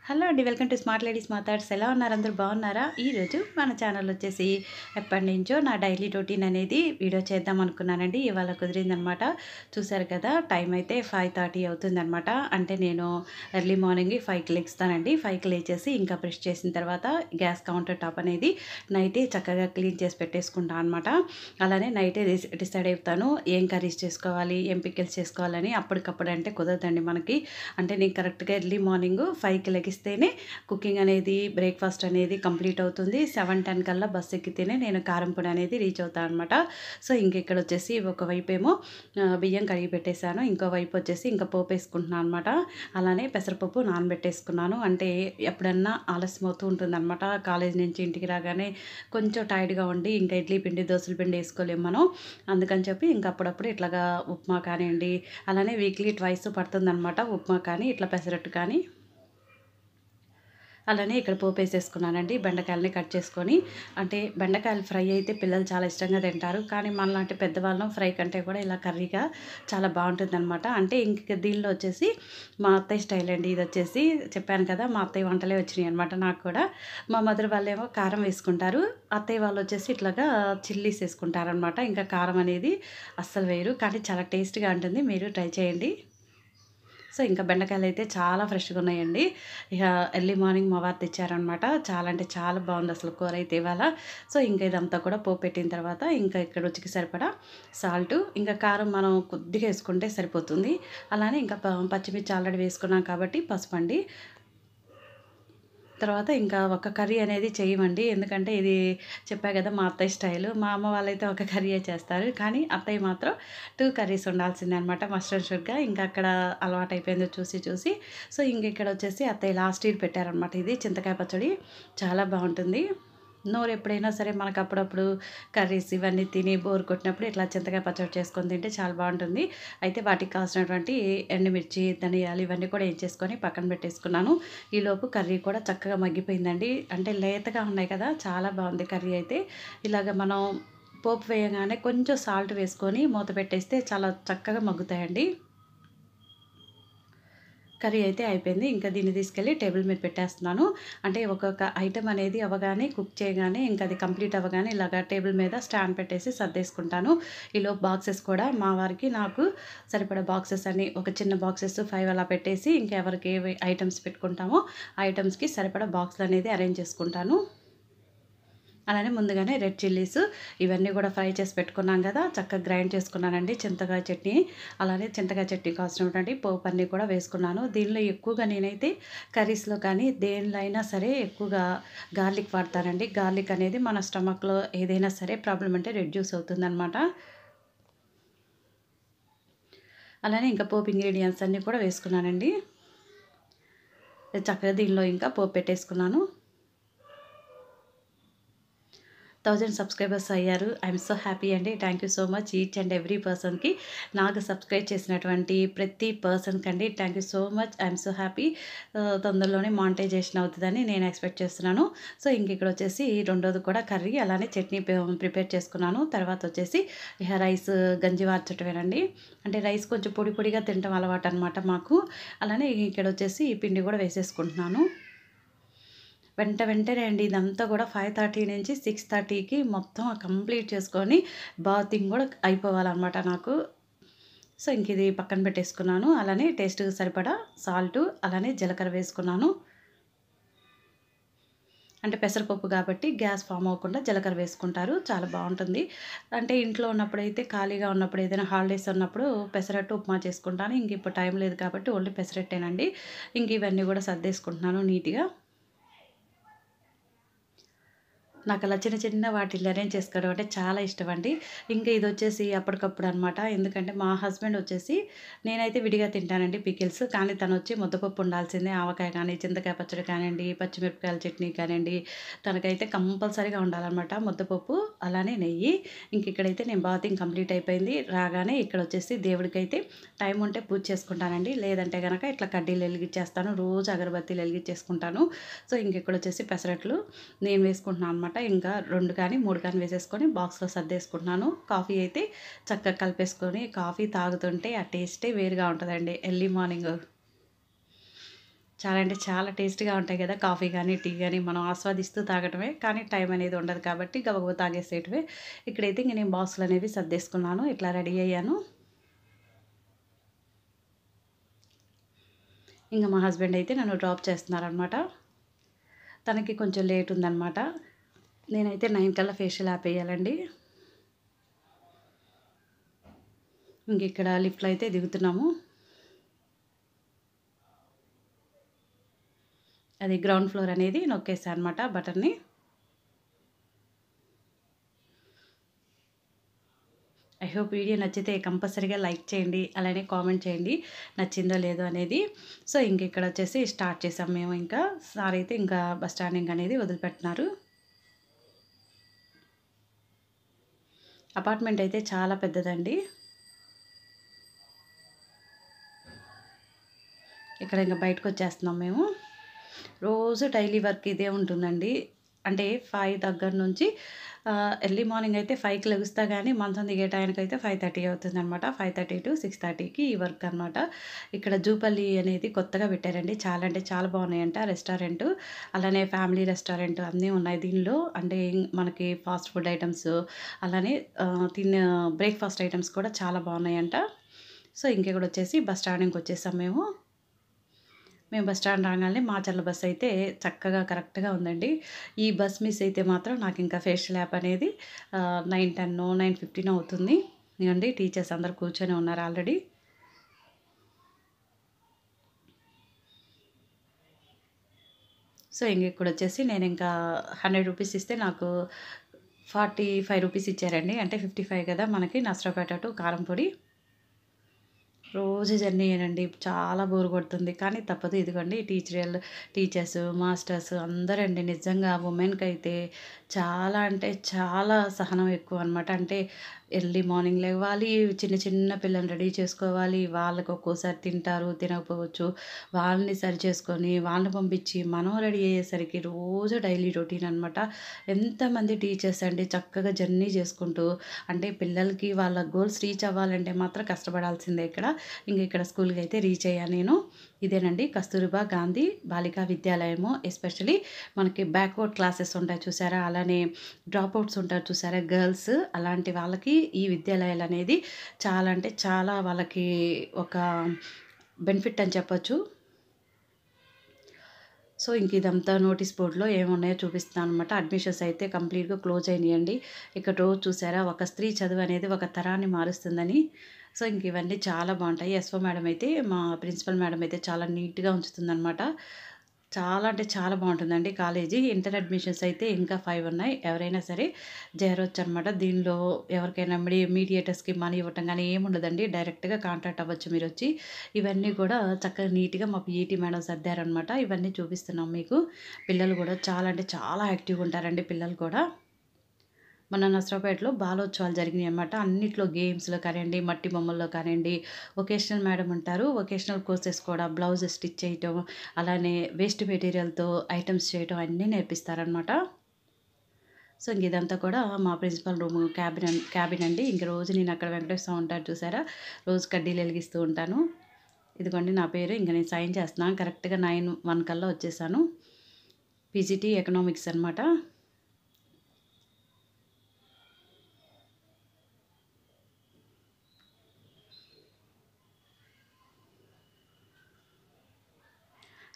Hello అండి. Welcome to smart ladies మాథాట్స్. ఎలా ఉన్నారు? అందరూ బాగున్నారా? ఈరోజు మన ఛానల్ వచ్చేసి ఎప్పటినుంచో నా డైలీ రొటీన్ అనేది వీడియో చేద్దాం అనుకున్నానండి. ఇవాళ కుదిరిందనమాట. చూసారు కదా, టైం అయితే 5:30 అవుతుందనమాట. అంటే నేను ఎర్లీ మార్నింగ్ 5కి లెగుస్తానండి. 5కి లేచేసి ఇంకా బ్రష్ చేసిన తర్వాత గ్యాస్ కౌంటర్ టాప్ అనేది నైటే చక్కగా క్లీన్ చేసి పెట్టేసుకుంటాను అనమాట. అలానే నైటే డిసైడ్ అవుతాను ఏం కర్రీస్ చేసుకోవాలి, ఏం పికిల్స్ చేసుకోవాలని. అప్పటికప్పుడు అంటే కుదరదండి మనకి. అంటే నేను కరెక్ట్గా ఎర్లీ మార్నింగ్ 5కి లెగిస్తేనే కుకింగ్ అనేది, బ్రేక్ఫాస్ట్ అనేది కంప్లీట్ అవుతుంది. 7:10 కల్లా బస్ ఎక్కితేనే నేను కారంపొడి అనేది రీచ్ అవుతాను అనమాట. సో ఇంక ఇక్కడ వచ్చేసి ఒకవైపు ఏమో బియ్యం కడిగి పెట్టేశాను, ఇంకోవైపు వచ్చేసి ఇంకా పోపు వేసుకుంటున్నాను అనమాట. అలానే పెసరపప్పు నానబెట్టేసుకున్నాను. అంటే ఎప్పుడన్నా ఆలస్యం అవుతూ ఉంటుందన్నమాట. కాలేజ్ నుంచి ఇంటికి రాగానే కొంచెం టైర్డ్గా ఉండి ఇంకా ఇడ్లీ పిండి, దోసల పిండి వేసుకోలేము మనం. అందుకని చెప్పి ఇంకా అప్పుడప్పుడు ఇట్లాగా ఉప్మా కానివ్వండి, అలానే వీక్లీ ట్వైస్ పడుతుందన్నమాట ఉప్మా కానీ, ఇట్లా పెసరట్టు కానీ. అలానే ఇక్కడ పోపేసేసుకున్నానండి. బెండకాయలని కట్ చేసుకొని, అంటే బెండకాయలు ఫ్రై అయితే పిల్లలు చాలా ఇష్టంగా తింటారు. కానీ మనలాంటి పెద్దవాళ్ళం ఫ్రై కంటే కూడా ఇలా కర్రీగా చాలా బాగుంటుందనమాట. అంటే ఇంక దీనిలో వచ్చేసి మా అత్తయ్య స్టైల్ అండి. ఇది వచ్చేసి చెప్పాను కదా, మా అత్తయ్య వంటలే వచ్చినాయి అనమాట నాకు కూడా. మా మదర్ వాళ్ళేమో కారం వేసుకుంటారు. అత్తయ్య వాళ్ళు వచ్చేసి ఇట్లాగా చిల్లీస్ వేసుకుంటారనమాట. ఇంకా కారం అనేది అస్సలు వేయరు. కానీ చాలా టేస్ట్‌గా ఉంటుంది. మీరు ట్రై చేయండి. సో ఇంకా బెండకాయలైతే చాలా ఫ్రెష్‌గా ఉన్నాయండి. ఇక ఎర్లీ మార్నింగ్ మా వారు తెచ్చారనమాట. చాలా అంటే చాలా బాగుందసలు కూరైతే ఇవాళ. సో ఇంక ఇదంతా కూడా పోపు పెట్టిన తర్వాత ఇంకా ఇక్కడ రుచికి సరిపడా సాల్టు, ఇంకా కారం మనం కొద్దిగా ఏసుకుంటే సరిపోతుంది. అలానే ఇంకా పచ్చిమిర్చి ఆల్రెడీ వేసుకున్నాం కాబట్టి పసుపండి. తర్వాత ఇంకా ఒక కర్రీ అనేది చెయ్యమండి. ఎందుకంటే ఇది చెప్పా కదా, మా అత్తయ్య స్టైలు. మా అమ్మ వాళ్ళైతే ఒక కర్రీయే చేస్తారు. కానీ అత్తయ్య మాత్రం 2 కర్రీస్ ఉండాల్సిందే అనమాట. మస్ట్ అండ్ షుడ్‌గా. ఇంకా అక్కడ అలవాటయిపోయింది చూసి చూసి. సో ఇంక ఇక్కడ వచ్చేసి అత్తయ్య లాస్ట్ ఇయర్ పెట్టారనమాట. ఇది చింతకాయ పచ్చడి చాలా బావుంటుంది. నోరు ఎప్పుడైనా సరే మనకు అప్పుడప్పుడు కర్రీస్ ఇవన్నీ తిని బోర్ కొట్టినప్పుడు ఇట్లా చింతకాయ పచ్చడి చేసుకొని తింటే చాలా బాగుంటుంది. అయితే వాటికి కావాల్సినటువంటి ఎండుమిర్చి, ధనియాలు ఇవన్నీ కూడా ఏంచేసుకొని పక్కన పెట్టేసుకున్నాను. ఈలోపు కర్రీ కూడా చక్కగా మగ్గిపోయిందండి. అంటే లేతగా ఉన్నాయి కదా, చాలా బాగుంది కర్రీ అయితే. ఇలాగ మనం పోపు వేయగానే కొంచెం సాల్ట్ వేసుకొని మూత పెట్టేస్తే చాలా చక్కగా మగ్గుతాయండి. కర్రీ అయితే అయిపోయింది. ఇంకా దీన్ని తీసుకెళ్ళి టేబుల్ మీద పెట్టేస్తున్నాను. అంటే ఒక్కొక్క ఐటెమ్ అనేది అవ్వగానే, కుక్ చేయగానే, ఇంకా అది కంప్లీట్ అవ్వగానే ఇలాగ టేబుల్ మీద స్టాండ్ పెట్టేసి సర్దేసుకుంటాను. ఈలోపు బాక్సెస్ కూడా మా వారికి, నాకు సరిపడా బాక్సెస్ అన్నీ ఒక చిన్న బాక్సెస్ 5 అలా పెట్టేసి, ఇంకెవరికి ఏవి ఐటెమ్స్ పెట్టుకుంటామో ఆ ఐటెమ్స్‌కి సరిపడా బాక్సులనేది అరేంజ్ చేసుకుంటాను. అలానే ముందుగానే రెడ్ చిల్లీస్ ఇవన్నీ కూడా ఫ్రై చేసి పెట్టుకున్నాం కదా, చక్కగా గ్రైండ్ చేసుకున్నానండి చింతకాయ చట్నీ. అలానే చింతకాయ చట్నీ కావాల్సినటువంటి పోపు అన్నీ కూడా వేసుకున్నాను. దీనిలో ఎక్కువగా నేనైతే కర్రీస్‌లో కానీ దేనిలో అయినా సరే ఎక్కువగా గార్లిక్ వాడతానండి. గార్లిక్ అనేది మన స్టమక్‌లో ఏదైనా సరే ప్రాబ్లమ్ అంటే రెడ్యూస్ అవుతుందనమాట. అలానే ఇంకా పోపు ఇంగ్రీడియెంట్స్ అన్నీ కూడా వేసుకున్నానండి. చక్కగా దీనిలో ఇంకా పోపు పెట్టేసుకున్నాను. 1000 సబ్స్క్రైబర్స్ అయ్యారు. ఐఎమ్ సో హ్యాపీ అండి. Thank you so much each and every పర్సన్‌కి. నాకు సబ్స్క్రైబ్ చేసినటువంటి ప్రతి పర్సన్‌కండి thank you so much. I'm so happy. తొందరలోనే మానిటైజేషన్ అవుతదని నేను ఎక్స్‌పెక్ట్ చేస్తున్నాను. సో ఇంక ఇక్కడ వచ్చేసి రెండోది కూడా కర్రీ, అలానే చట్నీ ప్రిపేర్ చేసుకున్నాను. తర్వాత వచ్చేసి ఇహ రైస్ గంజి వార్చటమేనండి. అంటే రైస్ కొంచెం పొడి పొడిగా తినటం అలవాటనమాట మాకు. అలానే ఇక్కడ వచ్చేసి ఈ పిండి కూడా వేసేసుకుంటున్నాను. వెంటనే అండి ఇదంతా కూడా 5:30 నుంచి 6:30కి మొత్తం కంప్లీట్ చేసుకొని బాతింగ్ కూడా అయిపోవాలనమాట నాకు. సో ఇంక ఇది పక్కన పెట్టేసుకున్నాను. అలానే టేస్ట్‌కి సరిపడా సాల్టు, అలానే జీలకర్ర వేసుకున్నాను. అంటే పెసరపప్పు కాబట్టి గ్యాస్ ఫామ్ అవ్వకుండా జీలకర్ర వేసుకుంటారు. చాలా బావుంటుంది. అంటే ఇంట్లో ఉన్నప్పుడైతే, ఖాళీగా ఉన్నప్పుడు, ఏదైనా హాలిడేస్ ఉన్నప్పుడు పెసరట్టు, ఉప్మా చేసుకుంటాను. ఇంక ఇప్పుడు టైం లేదు కాబట్టి ఓన్లీ పెసరట్టేనండి. ఇంక ఇవన్నీ కూడా సర్దేసుకుంటున్నాను నీట్‌గా. నాకలా చిన్న చిన్న వాటిల్లో అరేంజ్ చేసుకోవడం అంటే చాలా ఇష్టమండి. ఇంకా ఇదొచ్చేసి అప్పటికప్పుడు అనమాట. ఎందుకంటే మా హస్బెండ్ వచ్చేసి, నేనైతే విడిగా తింటానండి పికిల్స్. కానీ తనొచ్చి ముద్దపప్పు ఉండాల్సిందే. ఆవకాయ కానీ, చింతకాయ పచ్చడి కానియండి, పచ్చిమిరపకాయల చట్నీ కానియండి, తనకైతే కంపల్సరీగా ఉండాలనమాట ముద్దపప్పు, అలానే నెయ్యి. ఇంకిక్కడైతే నేను బాతింగ్ కంప్లీట్ అయిపోయింది. రాగానే ఇక్కడొచ్చేసి దేవుడికైతే టైం ఉంటే పూజ చేసుకుంటానండి. లేదంటే గనక ఇట్లా కడ్డీలు వెలిగించేస్తాను. రోజు అగరబత్తీలు వెలిగించేసుకుంటాను. సో ఇంకిక్కడొచ్చేసి పెసరట్లు నేను వేసుకుంటున్నాను అనమాట. ఇంకా 2 కానీ, 3 కానీ వేసేసుకొని బాక్స్‌లో సర్దేసుకుంటున్నాను. కాఫీ అయితే చక్కగా కలిపేసుకొని కాఫీ తాగుతుంటే ఆ టేస్టే వేరుగా ఉంటదండి ఎర్లీ మార్నింగు. చాలా అంటే చాలా టేస్ట్‌గా ఉంటాయి కదా! కాఫీ గానీ, టీ గానీ మనం ఆస్వాదిస్తూ తాగటమే. కానీ టైం అనేది ఉండదు కాబట్టి గబగబా తాగేసేయటమే. ఇక్కడైతే ఇంక నేను బాక్సులనేవి సర్దేసుకున్నాను. ఇట్లా రెడీ అయ్యాను. ఇంక మా హస్బెండ్ అయితే నన్ను డ్రాప్ చేస్తున్నారనమాట. తనకి కొంచెం లేట్ ఉందనమాట. నేనైతే 9 కల్లా ఫేషియల్ ఆపేయాలండి. ఇంకిక్కడ లిఫ్ట్‌లో అయితే దిగుతున్నాము. అది గ్రౌండ్ ఫ్లోర్ అనేది నొక్కేసా అనమాట బటన్‌ని. ఐ హోప్ వీడియో నచ్చితే కంపల్సరీగా లైక్ చేయండి. అలానే కామెంట్ చేయండి నచ్చిందో లేదో అనేది. సో, ఇక్కడ వచ్చేసి స్టార్ట్ చేసాం మేము ఇంకా. సార్ అయితే ఇంకా బస్ స్టాండింగ్ అనేది వదిలిపెడుతున్నారు. అపార్ట్మెంట్ అయితే చాలా పెద్దదండి. ఇక్కడ ఇంక బయటకొచ్చేస్తున్నాం మేము. రోజు డైలీ వర్క్ ఇదే ఉంటుందండి. అంటే 5 దగ్గర నుంచి ఎర్లీ మార్నింగ్ అయితే 5కి లెగుస్తా గానీ మంచం దిగే టయానికైతే 5:30 అవుతుందనమాట. 5:30-6:30కి ఈ వర్క్ అనమాట. ఇక్కడ జూపల్లి అనేది కొత్తగా పెట్టారండి. చాలా అంటే చాలా బాగున్నాయంట రెస్టారెంటు. అలానే ఫ్యామిలీ రెస్టారెంట్ అన్నీ ఉన్నాయి దీనిలో. అంటే మనకి ఫాస్ట్ ఫుడ్ ఐటెమ్స్ అలానే బ్రేక్‌ఫాస్ట్ ఐటెమ్స్ కూడా చాలా బాగున్నాయంట. సో, ఇక్కడొచ్చేసి బస్ స్టాండింగ్‌కొచ్చేసాం మేము. మేము బస్ స్టాండ్ రాగానే మాచర్ల బస్ అయితే చక్కగా కరెక్ట్‌గా ఉందండి. ఈ బస్ మిస్ అయితే మాత్రం నాకింకా ఫేషియల్ యాప్ అనేది 9:10, 9:15 అవుతుంది. ఇగోండి టీచర్స్ అందరూ కూర్చొని ఉన్నారు ఆల్రెడీ. సో, ఇక్కడొచ్చేసి నేనింకా 100 రూపీస్ ఇస్తే నాకు 45 రూపీస్ ఇచ్చారండి. అంటే 55 కదా మనకి నర్సరావుపేట టు కారంపొడి. రోజు జర్నీయేనండి. చాలా బోర్ కొడుతుంది. కానీ తప్పదు. ఇదిగోండి టీచర్స్, మాస్టర్స్ అందరండి నిజంగా ఉమెన్‌కైతే చాలా అంటే చాలా సహనం ఎక్కువనమాట. అంటే ఎర్లీ మార్నింగ్ లెవ్వాలి. చిన్న చిన్న పిల్లల్ని రెడీ చేసుకోవాలి. వాళ్ళకి ఒక్కోసారి తింటారు, తినకపోవచ్చు. వాళ్ళని సరి చేసుకొని, వాళ్ళని పంపించి, మనం రెడీ అయ్యేసరికి రోజు డైలీ రొటీన్ అనమాట. ఎంతమంది టీచర్స్ అండి చక్కగా జర్నీ చేసుకుంటూ అంటే పిల్లలకి వాళ్ళ గోల్స్ రీచ్ అవ్వాలంటే మాత్రం కష్టపడాల్సిందే ఇక్కడ. ఇక్కడ స్కూల్‌కి అయితే రీచ్ అయ్యా నేను. ఇదేనండి కస్తూరిబా గాంధీ బాలికా విద్యాలయము. ఎస్పెషల్లీ మనకి బ్యాక్వర్డ్ క్లాసెస్ ఉంటాయి చూసారా? అలానే డ్రాప్ అవుట్స్ ఉంటారు చూసారా? గర్ల్స్ అలాంటి వాళ్ళకి ఈ విద్యాలయాలనేది చాలా అంటే చాలా వాళ్ళకి ఒక బెనిఫిట్ అని చెప్పొచ్చు. సో, ఇదంతా నోటీస్ బోర్డ్‌లో ఏమున్నాయో చూపిస్తున్నాననమాట. అడ్మిషన్స్ అయితే కంప్లీట్‌గా క్లోజ్ అయినాయండి. ఇక్కడ రోజు చూసారా? ఒక స్త్రీ చదువు అనేది ఒక తరాన్ని మారుస్తుందని. సో, ఇవన్నీ చాలా బావుంటాయి. ఎస్ఓ మేడం అయితే మా ప్రిన్సిపల్ మేడం అయితే చాలా నీట్‌గా ఉంచుతుందనమాట. చాలా అంటే చాలా బావుంటుందండి కాలేజీ. ఇంటర్ అడ్మిషన్స్ అయితే ఇంకా 5 ఉన్నాయి. ఎవరైనా సరే చేరొచ్చనమాట. దీనిలో ఎవరికైనా మీడియేటర్స్‌కి మనీ ఇవ్వటం గానీ ఏముండదండి. డైరెక్ట్‌గా కాంటాక్ట్ అవ్వచ్చు మీరొచ్చి. ఇవన్నీ కూడా చక్కగా నీట్‌గా మా పీఈటీ మేడం సర్దారనమాట. ఇవన్నీ చూపిస్తున్నాం మీకు. పిల్లలు కూడా చాలా అంటే చాలా యాక్టివ్‌గా ఉంటారండి పిల్లలు కూడా. మన నసరావుపేటలో బాలోత్సవాలు జరిగినాయన్నమాట. అన్నిట్లో గేమ్స్‌లో కానియండి, మట్టి బొమ్మల్లో కానియండి, వొకేషనల్ మేడం ఉంటారు. వొకేషనల్ కోర్సెస్ కూడా బ్లౌజ్ స్టిచ్ చేయటం, అలానే వేస్ట్ మెటీరియల్‌తో ఐటెమ్స్ చేయటం అన్నీ నేర్పిస్తారనమాట. సో, ఇదంతా కూడా మా ప్రిన్సిపల్ రూము క్యాబిన్ అండి. రోజు నేను అక్కడ వెంకటేశ్వర స్వామి ఉంటారు చూసారా? రోజు కడ్డీలు ఎలిగిస్తూ ఉంటాను. ఇదిగోండి నా పేరు. నేను సైన్ చేస్తున్నాను. కరెక్ట్‌గా 9:01 కల్లా వచ్చేసాను. పీజీటీ ఎకనామిక్స్ అనమాట.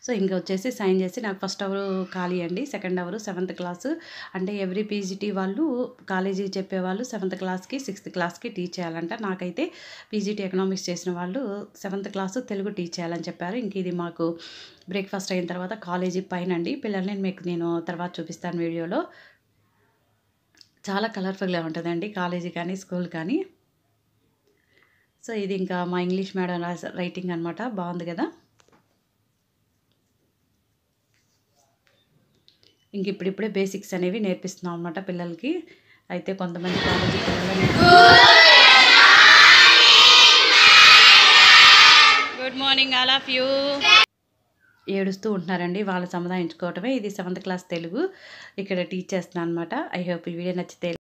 సో, వచ్చేసి సైన్ చేసి నాకు ఫస్ట్ అవరు ఖాళీ అండి. Second hour 7th class. అంటే ఎవ్రీ పీజీటీ వాళ్ళు కాలేజీ చెప్పేవాళ్ళు 7th క్లాస్‌కి, 6th క్లాస్‌కి టీచ్ చేయాలంట. నాకైతే పీజీటీ ఎకనామిక్స్ చేసిన వాళ్ళు 7th క్లాసు తెలుగు టీచ్ చేయాలని చెప్పారు. ఇది మాకు బ్రేక్‌ఫాస్ట్ అయిన తర్వాత కాలేజీ పైనండి. పిల్లల్ని నేను తర్వాత చూపిస్తాను వీడియోలో. చాలా కలర్‌ఫుల్‌గా ఉంటదండి కాలేజీ కానీ, స్కూల్ కానీ. సో, ఇది ఇంకా మా ఇంగ్లీష్ మేడం రైటింగ్ అనమాట. బావుంది గదా! ఇప్పుడిప్పుడే బేసిక్స్ అనేవి నేర్పిస్తున్నాం అనమాట పిల్లలకి. అయితే కొంతమంది కాలేజీ పిల్లలని good morning all of you. ఏడుస్తూ ఉంటున్నారండి. వాళ్ళు సముదాయించుకోవటమే. ఇది 7th క్లాస్ తెలుగు. ఇక్కడ టీచ్ చేస్తున్నాను అనమాట. ఐ హోప్ ఈ వీడియో నచ్చితే